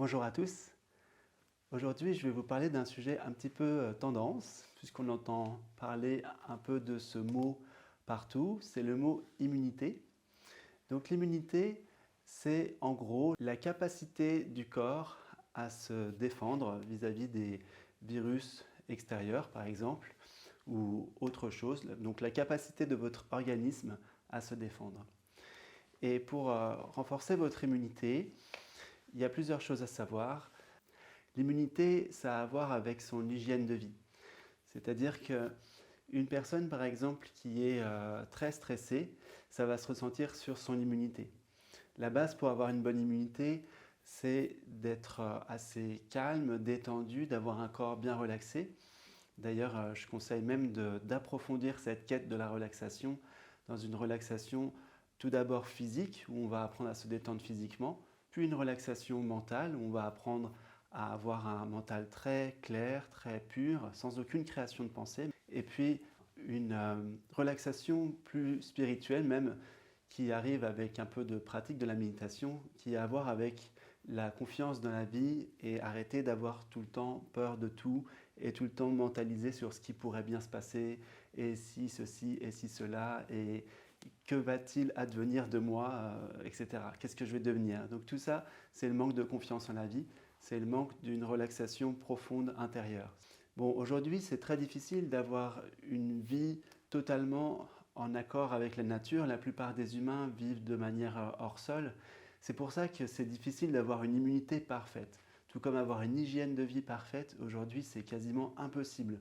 Bonjour à tous. Aujourd'hui, je vais vous parler d'un sujet un petit peu tendance, puisqu'on entend parler un peu de ce mot partout, c'est le mot immunité. Donc l'immunité, c'est en gros la capacité du corps à se défendre vis-à-vis des virus extérieurs, par exemple, ou autre chose. Donc la capacité de votre organisme à se défendre. Et pour renforcer votre immunité, il y a plusieurs choses à savoir. L'immunité, ça a à voir avec son hygiène de vie. C'est-à-dire qu'une personne, par exemple, qui est très stressée, ça va se ressentir sur son immunité. La base pour avoir une bonne immunité, c'est d'être assez calme, détendu, d'avoir un corps bien relaxé. D'ailleurs, je conseille même d'approfondir cette quête de la relaxation dans une relaxation tout d'abord physique, où on va apprendre à se détendre physiquement, puis une relaxation mentale, où on va apprendre à avoir un mental très clair, très pur, sans aucune création de pensée, et puis une relaxation plus spirituelle même, qui arrive avec un peu de pratique de la méditation, qui a à voir avec la confiance dans la vie et arrêter d'avoir tout le temps peur de tout et tout le temps mentaliser sur ce qui pourrait bien se passer et si ceci et si cela et que va-t-il advenir de moi, etc. Qu'est-ce que je vais devenir? Donc tout ça, c'est le manque de confiance en la vie, c'est le manque d'une relaxation profonde intérieure. Bon, aujourd'hui, c'est très difficile d'avoir une vie totalement en accord avec la nature. La plupart des humains vivent de manière hors sol. C'est pour ça que c'est difficile d'avoir une immunité parfaite. Tout comme avoir une hygiène de vie parfaite, aujourd'hui, c'est quasiment impossible.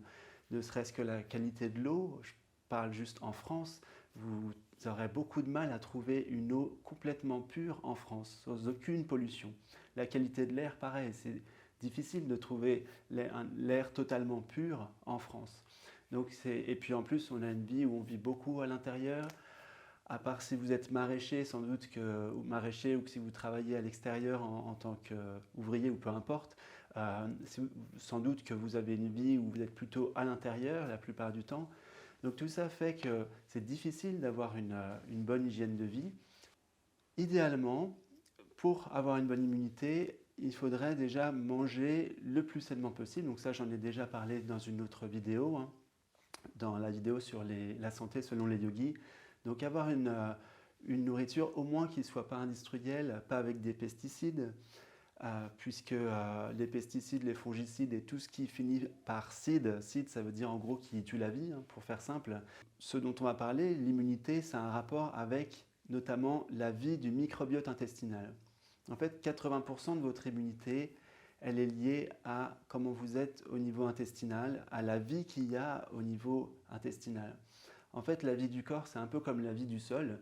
Ne serait-ce que la qualité de l'eau, je parle juste en France, vous aurez beaucoup de mal à trouver une eau complètement pure en France, sans aucune pollution. La qualité de l'air, pareil, c'est difficile de trouver l'air totalement pur en France. Donc et puis en plus, on a une vie où on vit beaucoup à l'intérieur. À part si vous êtes maraîcher, sans doute que, ou maraîcher, ou que si vous travaillez à l'extérieur en tant qu'ouvrier ou peu importe, sans doute que vous avez une vie où vous êtes plutôt à l'intérieur la plupart du temps. Donc tout ça fait que c'est difficile d'avoir une bonne hygiène de vie. Idéalement, pour avoir une bonne immunité, il faudrait déjà manger le plus sainement possible. Donc ça, j'en ai déjà parlé dans une autre vidéo, hein, dans la vidéo sur la santé selon les yogis. Donc avoir une nourriture au moins qui ne soit pas industrielle, pas avec des pesticides, puisque les pesticides, les fongicides et tout ce qui finit par cide, ça veut dire en gros qui tue la vie, hein, pour faire simple. Ce dont on va parler, l'immunité, ça a un rapport avec notamment la vie du microbiote intestinal. En fait, 80% de votre immunité, elle est liée à comment vous êtes au niveau intestinal, à la vie qu'il y a au niveau intestinal. En fait, la vie du corps, c'est un peu comme la vie du sol.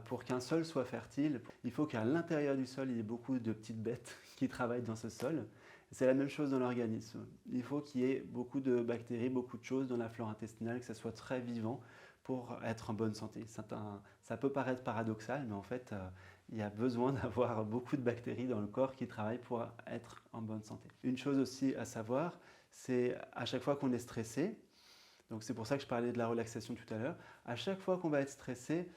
Pour qu'un sol soit fertile, il faut qu'à l'intérieur du sol, il y ait beaucoup de petites bêtes qui travaillent dans ce sol. C'est la même chose dans l'organisme. Il faut qu'il y ait beaucoup de bactéries, beaucoup de choses dans la flore intestinale, que ça soit très vivant pour être en bonne santé. Ça peut paraître paradoxal, mais en fait, il y a besoin d'avoir beaucoup de bactéries dans le corps qui travaillent pour être en bonne santé. Une chose aussi à savoir, c'est à chaque fois qu'on est stressé, donc c'est pour ça que je parlais de la relaxation tout à l'heure, à chaque fois qu'on va être stressé,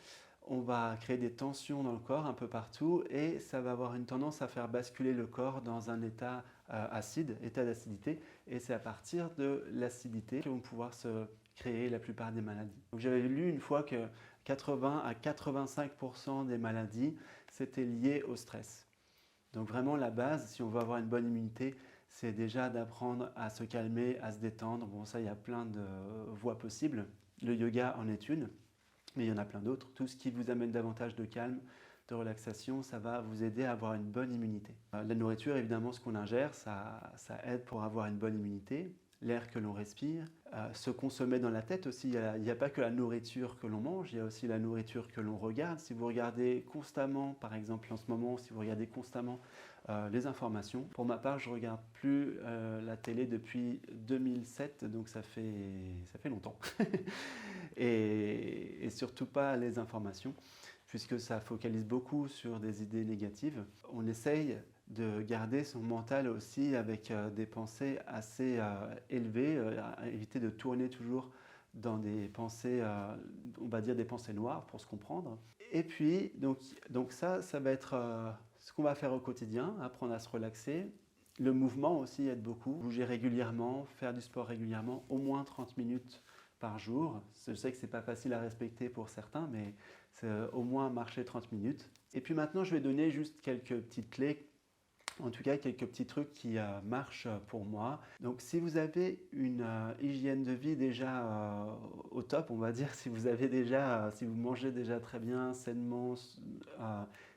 on va créer des tensions dans le corps un peu partout et ça va avoir une tendance à faire basculer le corps dans un état acide, état d'acidité, et c'est à partir de l'acidité que vont pouvoir se créer la plupart des maladies. Donc j'avais lu une fois que 80 à 85% des maladies, c'était lié au stress. Donc vraiment la base, si on veut avoir une bonne immunité, c'est déjà d'apprendre à se calmer, à se détendre. Bon, ça, il y a plein de voies possibles. Le yoga en est une, mais il y en a plein d'autres. Tout ce qui vous amène davantage de calme, de relaxation, ça va vous aider à avoir une bonne immunité. La nourriture, évidemment, ce qu'on ingère, ça aide pour avoir une bonne immunité. L'air que l'on respire, se consommer dans la tête aussi. Il n'y a pas que la nourriture que l'on mange, il y a aussi la nourriture que l'on regarde. Si vous regardez constamment, par exemple en ce moment, si vous regardez constamment les informations, pour ma part, je ne regarde plus la télé depuis 2007, donc ça fait longtemps. et surtout pas les informations, puisque ça focalise beaucoup sur des idées négatives. On essaye de garder son mental aussi avec des pensées assez élevées, éviter de tourner toujours dans des pensées, on va dire des pensées noires pour se comprendre. Et puis, donc ça va être ce qu'on va faire au quotidien, apprendre à se relaxer. Le mouvement aussi aide beaucoup. Bouger régulièrement, faire du sport régulièrement, au moins 30 minutes par jour. Je sais que ce n'est pas facile à respecter pour certains, mais c'est au moins marcher 30 minutes. Et puis maintenant, je vais donner juste quelques petites clés, en tout cas quelques petits trucs qui marchent pour moi. Donc si vous avez une hygiène de vie déjà au top, on va dire, si vous avez déjà, si vous mangez déjà très bien, sainement,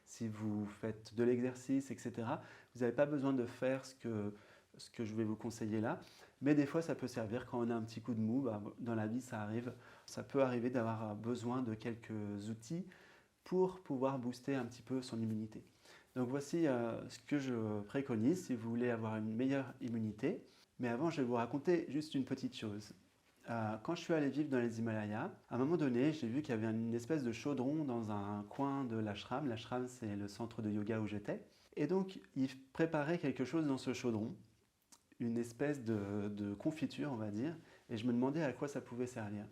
si vous faites de l'exercice, etc., vous n'avez pas besoin de faire ce que je vais vous conseiller là. Mais des fois, ça peut servir quand on a un petit coup de mou. Bah, dans la vie, ça arrive. Ça peut arriver d'avoir besoin de quelques outils pour pouvoir booster un petit peu son immunité. Donc voici ce que je préconise si vous voulez avoir une meilleure immunité. Mais avant, je vais vous raconter juste une petite chose. Quand je suis allé vivre dans les Himalayas, à un moment donné, j'ai vu qu'il y avait une espèce de chaudron dans un coin de l'ashram. L'ashram, c'est le centre de yoga où j'étais. Et donc, ils préparaient quelque chose dans ce chaudron, une espèce de confiture, on va dire. Et je me demandais à quoi ça pouvait servir.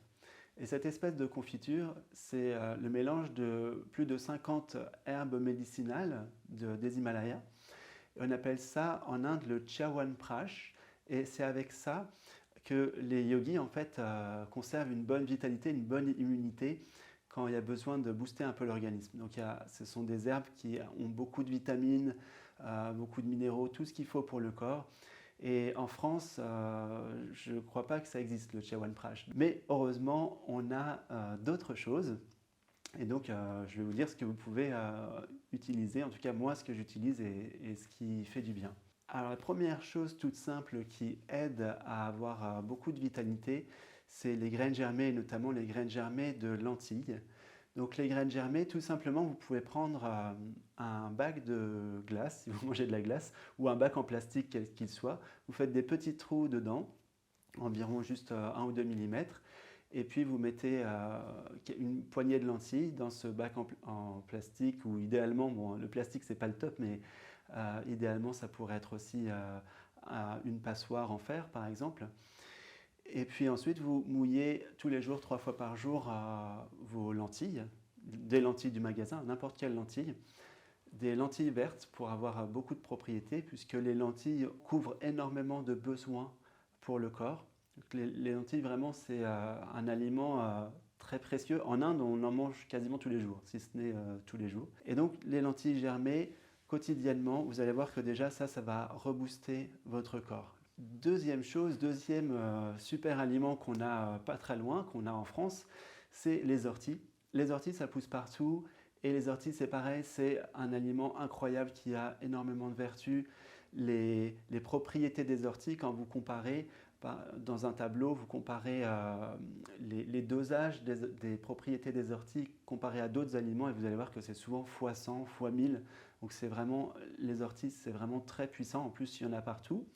Et cette espèce de confiture, c'est le mélange de plus de 50 herbes médicinales des Himalayas. On appelle ça en Inde le Chyawanprash. Et c'est avec ça que les yogis en fait conservent une bonne vitalité, une bonne immunité quand il y a besoin de booster un peu l'organisme. Donc ce sont des herbes qui ont beaucoup de vitamines, beaucoup de minéraux, tout ce qu'il faut pour le corps. Et en France, je ne crois pas que ça existe, le Chyawanprash. Mais heureusement, on a d'autres choses. Et donc, je vais vous dire ce que vous pouvez utiliser, en tout cas moi, ce que j'utilise et ce qui fait du bien. Alors, la première chose toute simple qui aide à avoir beaucoup de vitalité, c'est les graines germées, notamment les graines germées de lentilles. Donc les graines germées, tout simplement, vous pouvez prendre un bac de glace, si vous mangez de la glace, ou un bac en plastique, quel qu'il soit. Vous faites des petits trous dedans, environ juste 1 ou 2 mm, et puis vous mettez une poignée de lentilles dans ce bac en plastique, ou idéalement, bon, le plastique c'est pas le top, mais idéalement ça pourrait être aussi une passoire en fer par exemple. Et puis ensuite, vous mouillez tous les jours, 3 fois par jour, vos lentilles, des lentilles du magasin, n'importe quelle lentille, des lentilles vertes pour avoir beaucoup de propriétés, puisque les lentilles couvrent énormément de besoins pour le corps. Donc les lentilles, vraiment, c'est un aliment très précieux. En Inde, on en mange quasiment tous les jours, si ce n'est tous les jours. Et donc, les lentilles germées, quotidiennement, vous allez voir que déjà, ça va rebooster votre corps. Deuxième chose, deuxième super aliment qu'on a pas très loin, qu'on a en France, c'est les orties. Les orties, ça pousse partout. Et les orties, c'est pareil, c'est un aliment incroyable qui a énormément de vertus. Les propriétés des orties, quand vous comparez, dans un tableau, vous comparez les dosages des propriétés des orties comparés à d'autres aliments et vous allez voir que c'est souvent fois 100, fois 1000. Donc c'est vraiment, les orties, c'est vraiment très puissant. En plus, il y en a partout.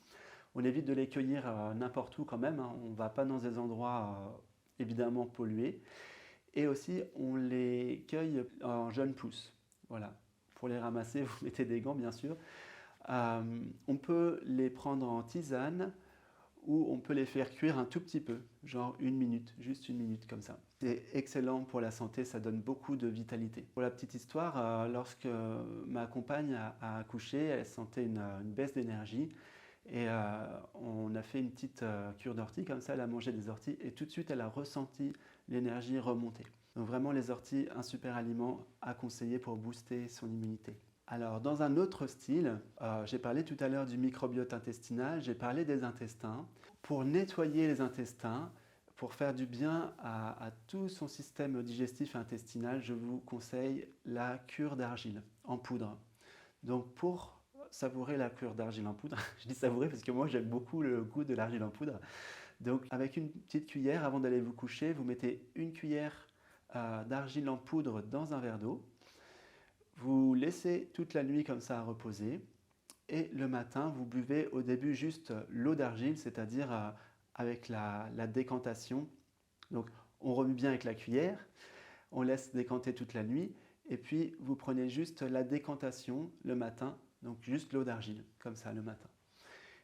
On évite de les cueillir n'importe où quand même, hein. On ne va pas dans des endroits évidemment pollués. Et aussi, on les cueille en jeunes pousses. Voilà. Pour les ramasser, vous mettez des gants, bien sûr. On peut les prendre en tisane ou on peut les faire cuire un tout petit peu, genre 1 minute, juste 1 minute comme ça. C'est excellent pour la santé, ça donne beaucoup de vitalité. Pour la petite histoire, lorsque ma compagne a accouché, elle sentait une baisse d'énergie. Et on a fait une petite cure d'ortie, comme ça elle a mangé des orties et tout de suite elle a ressenti l'énergie remonter. Donc vraiment les orties, un super aliment à conseiller pour booster son immunité. Alors dans un autre style, j'ai parlé tout à l'heure du microbiote intestinal, j'ai parlé des intestins. Pour nettoyer les intestins, pour faire du bien à tout son système digestif et intestinal, je vous conseille la cure d'argile en poudre. Donc pour savourer la cure d'argile en poudre, je dis savourer parce que moi j'aime beaucoup le goût de l'argile en poudre. Donc avec une petite cuillère, avant d'aller vous coucher, vous mettez une cuillère d'argile en poudre dans un verre d'eau. Vous laissez toute la nuit comme ça à reposer. Et le matin, vous buvez au début juste l'eau d'argile, c'est-à-dire avec la décantation. Donc on remue bien avec la cuillère, on laisse décanter toute la nuit. Et puis vous prenez juste la décantation le matin, donc juste l'eau d'argile, comme ça le matin.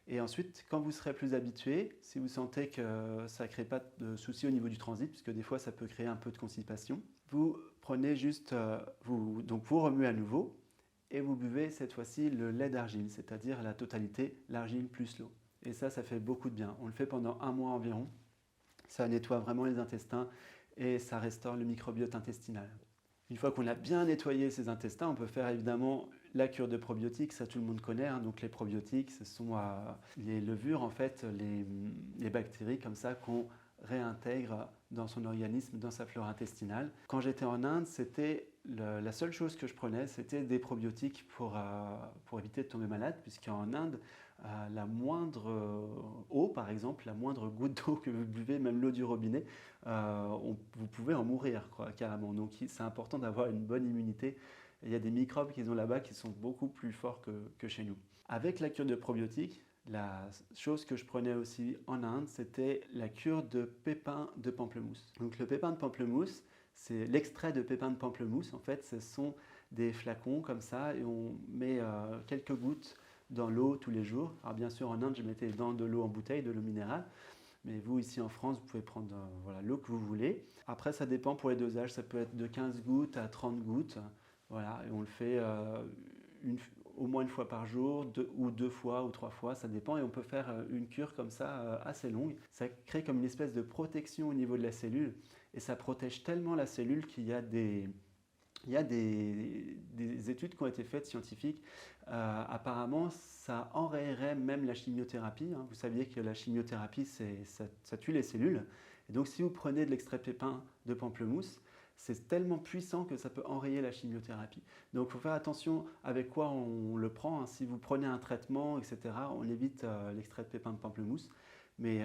Et ensuite, quand vous serez plus habitué, si vous sentez que ça ne crée pas de soucis au niveau du transit, puisque des fois ça peut créer un peu de constipation, vous prenez juste, donc vous remuez à nouveau, et vous buvez cette fois-ci le lait d'argile, c'est-à-dire la totalité, l'argile plus l'eau. Et ça fait beaucoup de bien. On le fait pendant 1 mois environ. Ça nettoie vraiment les intestins et ça restaure le microbiote intestinal. Une fois qu'on a bien nettoyé ses intestins, on peut faire évidemment la cure de probiotiques, ça tout le monde connaît. Donc les probiotiques, ce sont les levures, en fait, les bactéries comme ça qu'on réintègre dans son organisme, dans sa flore intestinale. Quand j'étais en Inde, c'était la seule chose que je prenais, c'était des probiotiques pour éviter de tomber malade, puisqu'en Inde, la moindre eau, par exemple, la moindre goutte d'eau que vous buvez, même l'eau du robinet, vous pouvez en mourir, quoi, carrément. Donc c'est important d'avoir une bonne immunité. Il y a des microbes qu'ils ont là-bas qui sont beaucoup plus forts que chez nous. Avec la cure de probiotiques, la chose que je prenais aussi en Inde, c'était la cure de pépins de pamplemousse. Donc le pépin de pamplemousse, c'est l'extrait de pépins de pamplemousse. En fait, ce sont des flacons comme ça et on met quelques gouttes dans l'eau tous les jours. Alors bien sûr, en Inde, je mettais dans de l'eau en bouteille, de l'eau minérale. Mais vous, ici en France, vous pouvez prendre l'eau que vous voulez. Après, ça dépend pour les dosages. Ça peut être de 15 gouttes à 30 gouttes. Voilà, et on le fait au moins une fois par jour, ou 2 fois ou 3 fois, ça dépend. Et on peut faire une cure comme ça assez longue. Ça crée comme une espèce de protection au niveau de la cellule. Et ça protège tellement la cellule qu'il y a des études qui ont été faites scientifiques. Apparemment, ça enrayerait même la chimiothérapie. Vous saviez que la chimiothérapie, ça tue les cellules. Et donc, si vous prenez de l'extrait pépin de pamplemousse, c'est tellement puissant que ça peut enrayer la chimiothérapie. Donc il faut faire attention avec quoi on le prend. Si vous prenez un traitement, etc., on évite l'extrait de pépin de pamplemousse. Mais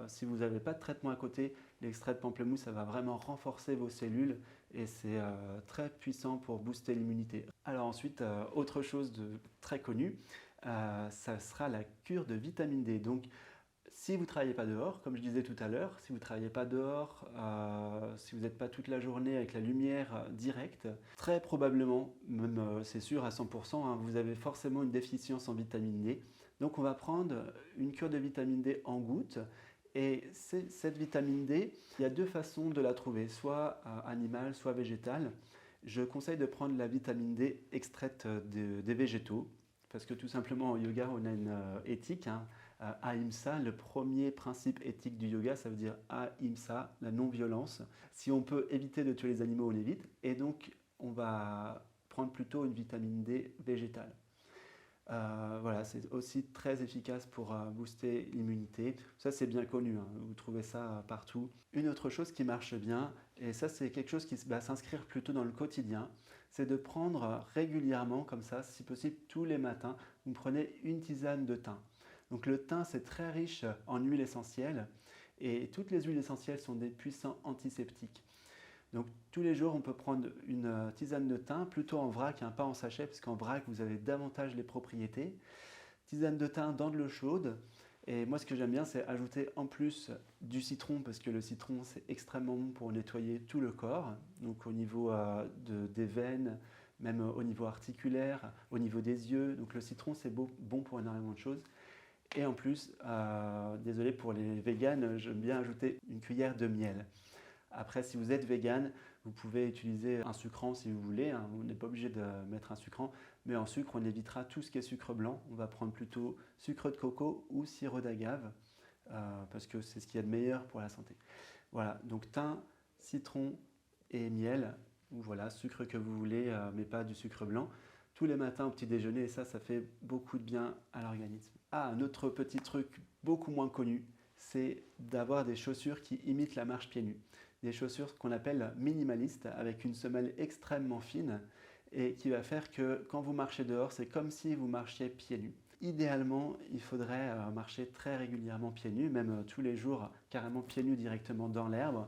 si vous n'avez pas de traitement à côté, l'extrait de pamplemousse, ça va vraiment renforcer vos cellules et c'est très puissant pour booster l'immunité. Alors ensuite, autre chose de très connu, ça sera la cure de vitamine D. Donc si vous ne travaillez pas dehors, comme je disais tout à l'heure, si vous ne travaillez pas dehors, si vous n'êtes pas toute la journée avec la lumière directe, très probablement, même c'est sûr à 100%, vous avez forcément une déficience en vitamine D. Donc on va prendre une cure de vitamine D en gouttes. Et cette vitamine D, il y a 2 façons de la trouver, soit animale, soit végétale. Je conseille de prendre la vitamine D extraite des végétaux, parce que tout simplement en yoga, on a une éthique. Ahimsa, le premier principe éthique du yoga, ça veut dire Ahimsa, la non-violence. Si on peut éviter de tuer les animaux, on évite. Et donc, on va prendre plutôt une vitamine D végétale. Voilà, c'est aussi très efficace pour booster l'immunité. Ça, c'est bien connu, vous trouvez ça partout. Une autre chose qui marche bien, et ça, c'est quelque chose qui va s'inscrire plutôt dans le quotidien, c'est de prendre régulièrement, comme ça, si possible tous les matins, vous prenez une tisane de thym. Donc le thym, c'est très riche en huiles essentielles, et toutes les huiles essentielles sont des puissants antiseptiques. Donc tous les jours, on peut prendre une tisane de thym, plutôt en vrac, pas en sachet, parce qu'en vrac, vous avez davantage les propriétés. Tisane de thym dans de l'eau chaude. Et moi, ce que j'aime bien, c'est ajouter en plus du citron, parce que le citron, c'est extrêmement bon pour nettoyer tout le corps. Donc au niveau des veines, même au niveau articulaire, au niveau des yeux. Donc le citron, c'est bon pour énormément de choses. Et en plus, désolé pour les véganes, j'aime bien ajouter une cuillère de miel. Après, si vous êtes vegan, vous pouvez utiliser un sucrant si vous voulez. Vous n'êtes pas obligé de mettre un sucrant. Mais en sucre, on évitera tout ce qui est sucre blanc. On va prendre plutôt sucre de coco ou sirop d'agave parce que c'est ce qu'il y a de meilleur pour la santé. Voilà, donc thym, citron et miel. Ou voilà, sucre que vous voulez, mais pas du sucre blanc. Tous les matins au petit déjeuner, et ça fait beaucoup de bien à l'organisme. Un autre petit truc beaucoup moins connu, c'est d'avoir des chaussures qui imitent la marche pieds nus. Des chaussures qu'on appelle minimalistes, avec une semelle extrêmement fine et qui va faire que quand vous marchez dehors, c'est comme si vous marchiez pieds nus. Idéalement, il faudrait marcher très régulièrement pieds nus, même tous les jours, carrément pieds nus directement dans l'herbe.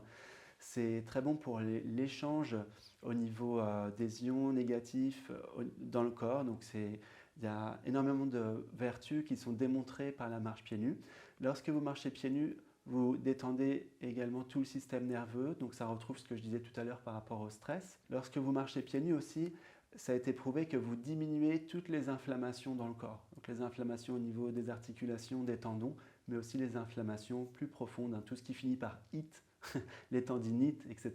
C'est très bon pour l'échange au niveau des ions négatifs dans le corps. Donc il y a énormément de vertus qui sont démontrées par la marche pieds nus. Lorsque vous marchez pieds nus, vous détendez également tout le système nerveux, donc ça retrouve ce que je disais tout à l'heure par rapport au stress. Lorsque vous marchez pieds nus aussi, ça a été prouvé que vous diminuez toutes les inflammations dans le corps. Donc les inflammations au niveau des articulations, des tendons, mais aussi les inflammations plus profondes, tout ce qui finit par it, les tendinites, etc.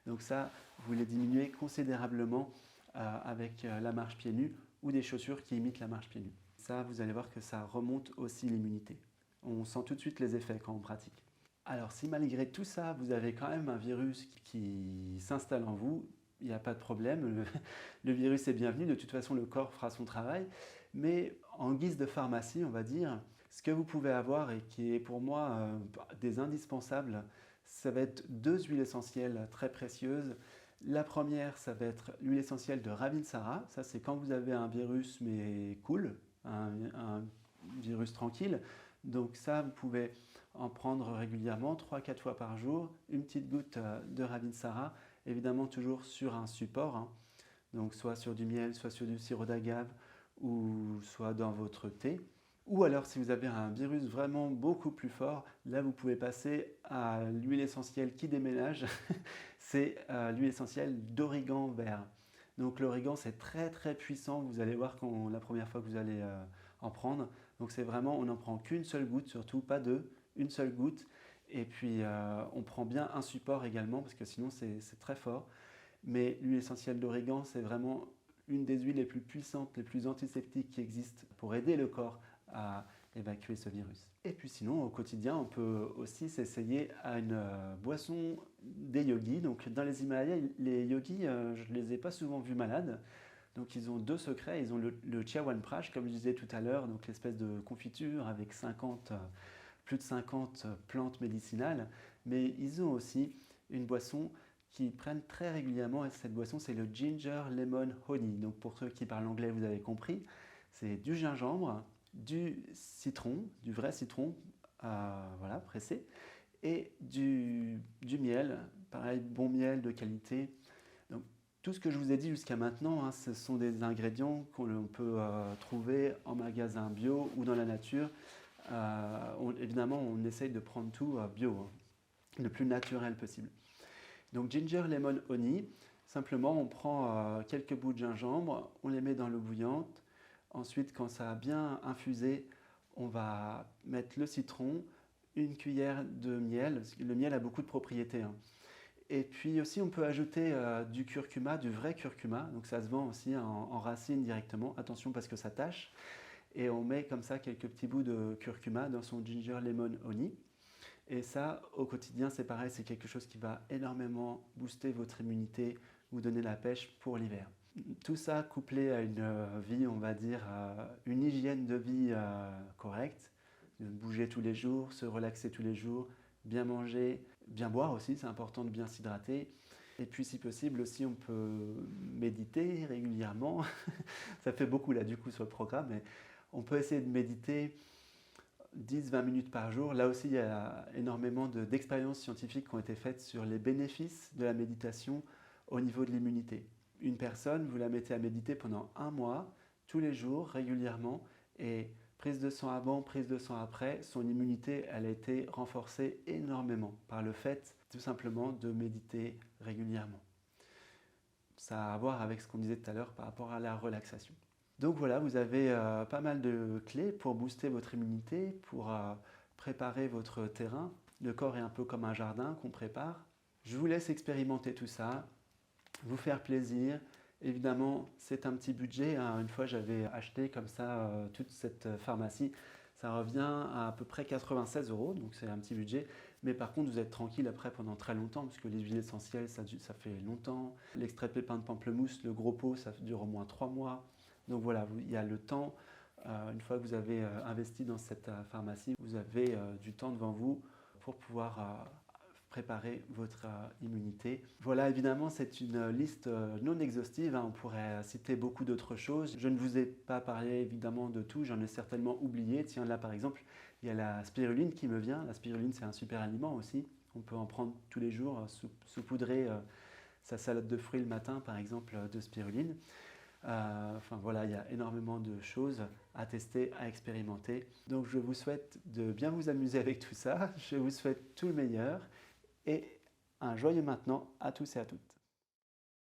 Donc ça, vous les diminuez considérablement avec la marche pieds nus ou des chaussures qui imitent la marche pieds nus. Ça, vous allez voir que ça remonte aussi l'immunité. On sent tout de suite les effets quand on pratique. Alors si malgré tout ça, vous avez quand même un virus qui s'installe en vous, il n'y a pas de problème, le virus est bienvenu, de toute façon le corps fera son travail, mais en guise de pharmacie, on va dire, ce que vous pouvez avoir et qui est pour moi des indispensables, ça va être 2 huiles essentielles très précieuses. La première, ça va être l'huile essentielle de Ravinsara, ça c'est quand vous avez un virus mais cool, un virus tranquille, donc ça vous pouvez en prendre régulièrement, 3-4 fois par jour, une petite goutte de Ravinsara, évidemment toujours sur un support, hein. Donc soit sur du miel, soit sur du sirop d'agave, ou soit dans votre thé. Ou alors si vous avez un virus vraiment beaucoup plus fort, là vous pouvez passer à l'huile essentielle qui déménage, c'est l'huile essentielle d'origan vert. Donc l'origan c'est très très puissant, vous allez voir la première fois que vous allez en prendre. Donc c'est vraiment, on n'en prend qu'une seule goutte, surtout pas deux, une seule goutte. Et puis on prend bien un support également parce que sinon c'est très fort. Mais l'huile essentielle d'origan, c'est vraiment une des huiles les plus puissantes, les plus antiseptiques qui existent pour aider le corps à évacuer ce virus. Et puis sinon, au quotidien, on peut aussi s'essayer à une boisson des yogis. Donc dans les Himalayas, les yogis, je ne les ai pas souvent vus malades. Donc ils ont 2 secrets, ils ont le Chyawanprash, comme je disais tout à l'heure, donc l'espèce de confiture avec plus de 50 plantes médicinales, mais ils ont aussi une boisson qu'ils prennent très régulièrement, et cette boisson c'est le Ginger Lemon Honey. Donc pour ceux qui parlent anglais, vous avez compris, c'est du gingembre, du citron, du vrai citron, voilà, pressé, et du miel, pareil, bon miel de qualité. Donc tout ce que je vous ai dit jusqu'à maintenant, hein, ce sont des ingrédients qu'on peut trouver en magasin bio ou dans la nature. Évidemment, on essaye de prendre tout bio, hein, le plus naturel possible. Donc ginger lemon honey, simplement on prend quelques bouts de gingembre, on les met dans l'eau bouillante. Ensuite, quand ça a bien infusé, on va mettre le citron, une cuillère de miel, parce que le miel a beaucoup de propriétés, hein. Et puis aussi, on peut ajouter du curcuma, du vrai curcuma. Donc ça se vend aussi en racine directement. Attention parce que ça tâche. Et on met comme ça quelques petits bouts de curcuma dans son ginger lemon honey. Et ça, au quotidien, c'est pareil, c'est quelque chose qui va énormément booster votre immunité, vous donner la pêche pour l'hiver. Tout ça couplé à une vie, on va dire, une hygiène de vie correcte, de bouger tous les jours, se relaxer tous les jours, bien manger, bien boire aussi, c'est important de bien s'hydrater. Et puis si possible aussi, on peut méditer régulièrement. Ça fait beaucoup là du coup sur le programme, mais on peut essayer de méditer 10-20 minutes par jour. Là aussi, il y a énormément d'expériences scientifiques qui ont été faites sur les bénéfices de la méditation au niveau de l'immunité. Une personne, vous la mettez à méditer pendant 1 mois, tous les jours, régulièrement, et prise de sang avant, prise de sang après, son immunité, elle a été renforcée énormément par le fait, tout simplement, de méditer régulièrement. Ça a à voir avec ce qu'on disait tout à l'heure par rapport à la relaxation. Donc voilà, vous avez pas mal de clés pour booster votre immunité, pour préparer votre terrain. Le corps est un peu comme un jardin qu'on prépare. Je vous laisse expérimenter tout ça, vous faire plaisir. Évidemment, c'est un petit budget, hein. Une fois, j'avais acheté comme ça toute cette pharmacie. Ça revient à peu près 96 €, donc c'est un petit budget. Mais par contre, vous êtes tranquille après pendant très longtemps, parce que les huiles essentielles, ça fait longtemps. L'extrait de pépins de pamplemousse, le gros pot, ça dure au moins 3 mois. Donc voilà, il y a le temps. Une fois que vous avez investi dans cette pharmacie, vous avez du temps devant vous pour pouvoir préparer votre immunité. Voilà, évidemment, c'est une liste non exhaustive, hein. On pourrait citer beaucoup d'autres choses. Je ne vous ai pas parlé évidemment de tout, j'en ai certainement oublié. Tiens, là par exemple, il y a la spiruline qui me vient. La spiruline, c'est un super aliment aussi. On peut en prendre tous les jours, saupoudrer sa salade de fruits le matin, par exemple, de spiruline. Enfin voilà, il y a énormément de choses à tester, à expérimenter. Donc je vous souhaite de bien vous amuser avec tout ça. Je vous souhaite tout le meilleur et un joyeux maintenant à tous et à toutes.